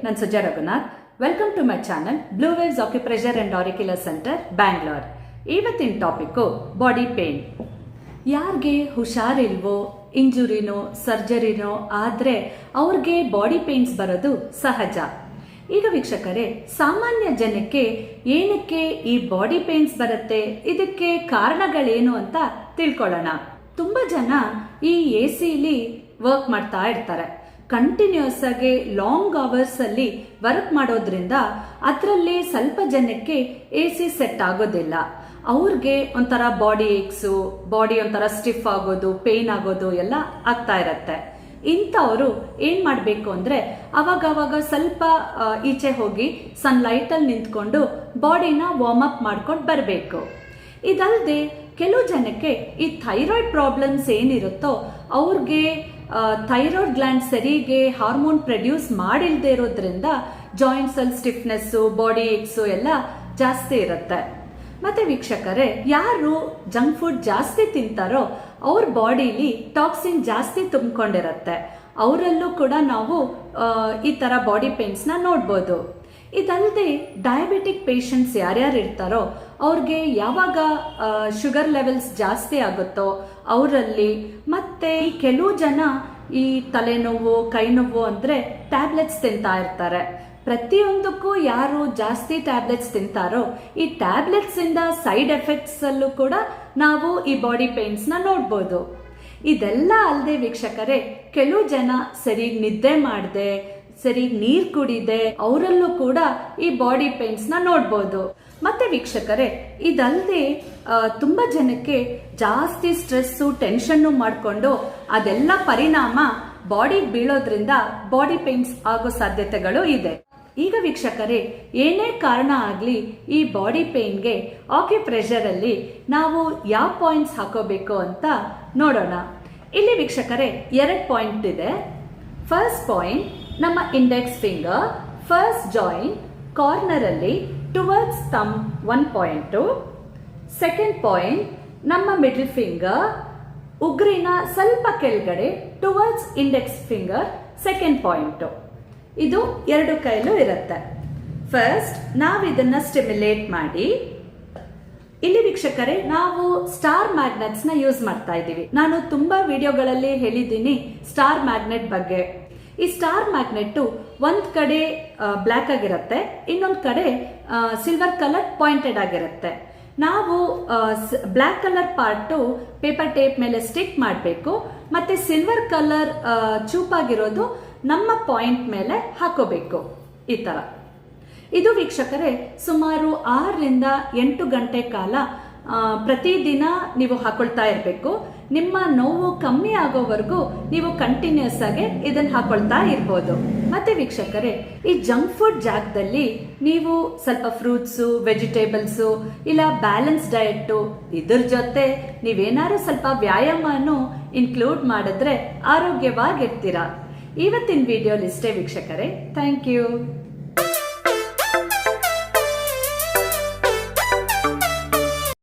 ನಾನು Suja Raghunath. Welcome to my channel blue waves acupressure and auricular centre Bangalore. ಇವತ್ತಿನ topic body pain. ಯಾರಿಗೆ ಹುಷಾರಿಲ್ವೋ, ಇಂಜುರಿನೋ ಸರ್ಜರಿನೋ ಆದರೆ ಅವ್ರಿಗೆ ಬಾಡಿ ಪೇನ್ಸ್ ಬರೋದು ಸಹಜ. ಈಗ ವೀಕ್ಷಕರೇ, ಸಾಮಾನ್ಯ ಜನಕ್ಕೆ ಏನಕ್ಕೆ ಈ ಬಾಡಿ ಪೇನ್ಸ್ ಬರುತ್ತೆ, ಇದಕ್ಕೆ ಕಾರಣಗಳೇನು ಅಂತ ತಿಳ್ಕೊಳ್ಳೋಣ. ತುಂಬ ಜನ ಈ AC ವರ್ಕ್ ಮಾಡ್ತಾ ಇರ್ತಾರೆ. ಕಂಟಿನ್ಯೂಸ್ ಆಗಿ ಲಾಂಗ್ ಅವರ್ಸ್ ಅಲ್ಲಿ ವರ್ಕ್ ಮಾಡೋದ್ರಿಂದ ಅದರಲ್ಲಿ ಸ್ವಲ್ಪ ಜನಕ್ಕೆ AC ಸೆಟ್ ಆಗೋದಿಲ್ಲ. ಅವ್ರಿಗೆ ಒಂಥರ ಬಾಡಿ ಏಕ್ಸು, ಬಾಡಿ ಒಂಥರ ಸ್ಟಿಫ್ ಆಗೋದು, ಪೇನ್ ಆಗೋದು ಎಲ್ಲ ಆಗ್ತಾ ಇರತ್ತೆ. ಇಂಥವರು ಏನ್ ಮಾಡಬೇಕು ಅಂದ್ರೆ ಅವಾಗವಾಗ ಸ್ವಲ್ಪ ಈಚೆ ಹೋಗಿ ಸನ್ಲೈಟ್ ಅಲ್ಲಿ ನಿಂತ್ಕೊಂಡು ಬಾಡಿನ ವಾರ್ಮ್ ಅಪ್ ಮಾಡ್ಕೊಂಡು ಬರಬೇಕು. ಇದಲ್ಲದೆ ಕೆಲವು ಜನಕ್ಕೆ ಈ ಥೈರಾಯ್ಡ್ ಪ್ರಾಬ್ಲಮ್ಸ್ ಏನಿರುತ್ತೋ ಅವ್ರಿಗೆ ಥೈರಾಯ್ಡ್ ಗ್ಲ್ಯಾಂಡ್ ಸರಿಗೆ ಹಾರ್ಮೋನ್ ಪ್ರೊಡ್ಯೂಸ್ ಮಾಡಿಲ್ದೇ ಇರೋದ್ರಿಂದ ಜಾಯಿಂಟ್ಸ್ ಅಲ್ಲಿ ಸ್ಟಿಫ್ನೆಸ್ಸು, ಬಾಡಿ ಏಕ್ಸು ಎಲ್ಲ ಜಾಸ್ತಿ ಇರುತ್ತೆ. ಮತ್ತೆ ವೀಕ್ಷಕರೇ, ಯಾರು ಜಂಕ್ ಫುಡ್ ಜಾಸ್ತಿ ತಿಂತಾರೋ ಅವ್ರ ಬಾಡಿಲಿ ಟಾಕ್ಸಿನ್ ಜಾಸ್ತಿ ತುಂಬಿಕೊಂಡಿರತ್ತೆ. ಅವರಲ್ಲೂ ಕೂಡ ನಾವು ಈ ತರ ಬಾಡಿ ಪೇನ್ಸ್ ನ ನೋಡ್ಬೋದು. ಇದಲ್ಲದೆ ಡಯಾಬಿಟಿಕ್ ಪೇಷಂಟ್ಸ್ ಯಾರ್ಯಾರು ಇರ್ತಾರೋ ಅವ್ರಿಗೆ ಯಾವಾಗ ಶುಗರ್ ಲೆವೆಲ್ಸ್ ಜಾಸ್ತಿ ಆಗುತ್ತೋ ಅವರಲ್ಲಿ, ಮತ್ತೆ ಕೆಲವು ಜನ ಈ ತಲೆನೋವು, ಕೈ ನೋವು ಅಂದ್ರೆ ಟ್ಯಾಬ್ಲೆಟ್ಸ್ ತಿಂತಾ ಇರ್ತಾರೆ. ಪ್ರತಿಯೊಂದಕ್ಕೂ ಯಾರು ಜಾಸ್ತಿ ಟ್ಯಾಬ್ಲೆಟ್ಸ್ ತಿಂತಾರೋ ಈ ಟ್ಯಾಬ್ಲೆಟ್ಸ್ ಇಂದ ಸೈಡ್ ಎಫೆಕ್ಟ್ಸ್ ಅಲ್ಲೂ ಕೂಡ ನಾವು ಈ ಬಾಡಿ ಪೇನ್ಸ್ ನ ನೋಡ್ಬೋದು. ಇದೆಲ್ಲ ಅಲ್ಲದೆ ವೀಕ್ಷಕರೇ, ಕೆಲವು ಜನ ಸರಿಗ್ ನಿದ್ದೆ ಮಾಡದೆ, ಸರಿ ನೀರ್ ಕುಡಿದೆ, ಅವರಲ್ಲೂ ಕೂಡ ಈ ಬಾಡಿ ಪೇನ್ಸ್ ನ ನೋಡ್ಬೋದು. ಮತ್ತೆ ವೀಕ್ಷಕರೇ, ಇದಲ್ಲದೆ ತುಂಬಾ ಜನಕ್ಕೆ ಜಾಸ್ತಿ ಸ್ಟ್ರೆಸ್ಸು, ಟೆನ್ಷನ್ನು ಮಾಡಿಕೊಂಡು ಅದೆಲ್ಲ ಪರಿಣಾಮ ಬಾಡಿಗೆ ಬೀಳೋದ್ರಿಂದ ಬಾಡಿ ಪೇನ್ಸ್ ಆಗೋ ಸಾಧ್ಯತೆಗಳು ಇದೆ. ಈಗ ವೀಕ್ಷಕರೇ, ಏನೇ ಕಾರಣ ಆಗಲಿ ಈ ಬಾಡಿ ಪೇನ್ಗೆ ಆಕ್ಯುಪ್ರೆಷರ್ ಅಲ್ಲಿ ನಾವು ಯಾವ ಪಾಯಿಂಟ್ಸ್ ಹಾಕೋಬೇಕು ಅಂತ ನೋಡೋಣ. ಇಲ್ಲಿ ವೀಕ್ಷಕರೇ 2 ಪಾಯಿಂಟ್ ಇದೆ. ಫಸ್ಟ್ ಪಾಯಿಂಟ್ ನಮ್ಮ index finger first joint corner ಅಲ್ಲಿ towards thumb 1 point. Second point ನಮ್ಮ ಮಿಡಲ್ ಫಿಂಗರ್ ಉಗುರಿನ ಸ್ವಲ್ಪ ಕೆಳಗಡೆ towards index finger second point. ಇದು 2 ಕೈಲೂ ಇರುತ್ತೆ. ಫಸ್ಟ್ ನಾವು ಇದನ್ನ ಸ್ಟಿಮ್ಯುಲೇಟ್ ಮಾಡಿ, ಇಲ್ಲಿ ವೀಕ್ಷಕರೇ ನಾವು ಸ್ಟಾರ್ ಮ್ಯಾಗ್ನೆಟ್ಸ್ ನ ಯೂಸ್ ಮಾಡ್ತಾ ಇದ್ದೀವಿ. ನಾನು ತುಂಬಾ ವಿಡಿಯೋಗಳಲ್ಲಿ ಹೇಳಿದ್ದೀನಿ ಸ್ಟಾರ್ ಮ್ಯಾಗ್ನೆಟ್ ಬಗ್ಗೆ. ಈ ಸ್ಟಾರ್ ಮ್ಯಾಗ್ನೆಟ್ ಒಂದ್ ಕಡೆ ಬ್ಲ್ಯಾಕ್ ಆಗಿರುತ್ತೆ, ಇನ್ನೊಂದ್ ಕಡೆ ಸಿಲ್ವರ್ ಕಲರ್ ಪಾಯಿಂಟೆಡ್ ಆಗಿರುತ್ತೆ. ನಾವು black colour part paper tape ಮೇಲೆ ಸ್ಟಿಕ್ ಮಾಡಬೇಕು, ಮತ್ತೆ ಸಿಲ್ವರ್ ಕಲರ್ ಚೂಪಾಗಿರೋದು ನಮ್ಮ ಪಾಯಿಂಟ್ ಮೇಲೆ ಹಾಕೋಬೇಕು. ಈ ತರ ಇದು ವೀಕ್ಷಕರೇ ಸುಮಾರು 6 ರಿಂದ 8 ಗಂಟೆ ಕಾಲ ಪ್ರತಿದಿನ ನೀವು ಹಾಕೊಳ್ತಾ ಇರಬೇಕು. ನಿಮ್ಮ ನೋವು ಕಮ್ಮಿ ಆಗೋವರೆಗೂ ನೀವು ಕಂಟಿನ್ಯೂಸ್ ಆಗಿ ಇದನ್ನ ಹಾಕೊಳ್ತಾ ಇರ್ಬೋದು. ಮತ್ತೆ ವೀಕ್ಷಕರೇ, ಈ ಜಂಕ್ ಫುಡ್ ಜಾಗದಲ್ಲಿ ನೀವು ಸ್ವಲ್ಪ ಫ್ರೂಟ್ಸು, ವೆಜಿಟೇಬಲ್ಸು ಇಲ್ಲ ಬ್ಯಾಲೆನ್ಸ್ ಡಯಟ್, ಇದ್ರ ಜೊತೆ ನೀವೇನಾದ್ರು ಸ್ವಲ್ಪ ವ್ಯಾಯಾಮನೂ ಇನ್ಕ್ಲೂಡ್ ಮಾಡಿದ್ರೆ ಆರೋಗ್ಯವಾಗಿರ್ತೀರಾ. ಇವತ್ತಿನ ವಿಡಿಯೋ ಇಷ್ಟೇ ವೀಕ್ಷಕರೇ. Thank you.